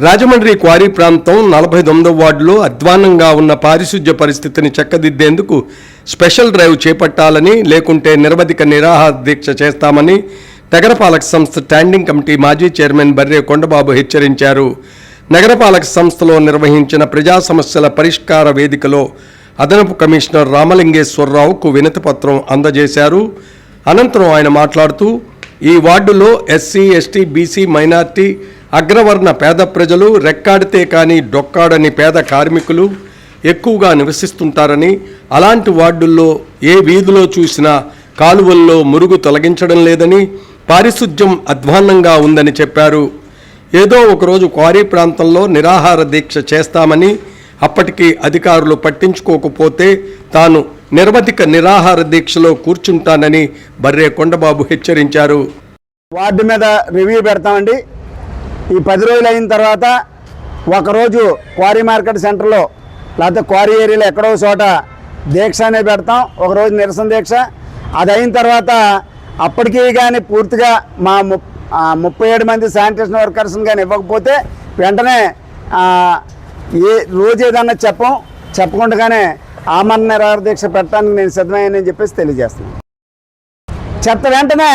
Rajahmundry quarry ప్రాంతం 49వ వార్డులో అధ్వాన్నంగా ఉన్న పారిశుధ్య పరిస్థితిని చక్కదిద్దేందుకు స్పెషల్ డ్రైవ్ చేపట్టాలని, లేకుంటే నిరవధిక నిరాహార దీక్ష చేస్తామని నగరపాలక సంస్థ స్టాండింగ్ కమిటీ మాజీ చైర్మన్ బర్రే కొండబాబు హెచ్చరించారు. నగరపాలక సంస్థలో నిర్వహించిన ప్రజా సమస్యల పరిష్కార వేదికలో అదనపు కమిషనర్ రామలింగేశ్వరరావుకు వినతిపత్రం అందజేశారు. అనంతరం ఆయన మాట్లాడుతూ, ఈ వార్డులో ఎస్సీ, ఎస్టీ, బీసీ, మైనార్టీ, అగ్రవర్ణ పేద ప్రజలు, రెక్కాడితే కానీ డొక్కాడని పేద కార్మికులు ఎక్కువగా నివసిస్తుంటారని, అలాంటి వార్డుల్లో ఏ వీధిలో చూసినా కాలువల్లో మురుగు తొలగించడం లేదని, పారిశుధ్యం అధ్వాన్నంగా ఉందని చెప్పారు. ఏదో ఒకరోజు క్వారీ ప్రాంతంలో నిరాహార దీక్ష చేస్తామని, అప్పటికి అధికారులు పట్టించుకోకపోతే తాను నిరవధిక నిరాహార దీక్షలో కూర్చుంటానని బర్రే కొండబాబు హెచ్చరించారు. వార్డు మీద రివ్యూ పెడతామండి. ఈ 10 రోజులు అయిన తర్వాత ఒకరోజు క్వారీ మార్కెట్ సెంటర్లో లేకపోతే క్వారీ ఏరియాలో ఎక్కడో చోట దీక్ష అనేది పెడతాం, ఒకరోజు నిరసన దీక్ష. అది అయిన తర్వాత అప్పటికీ కానీ పూర్తిగా మా 37 మంది శానిటేషన్ వర్కర్స్ని కానీ ఇవ్వకపోతే వెంటనే ఏ రోజు ఏదన్నా చెప్పకుండానే ఆమరణ నిరాహార దీక్ష పెట్టడానికి నేను సిద్ధమయ్యానని చెప్పేసి తెలియజేస్తున్నాను. చెత్త వెంటనే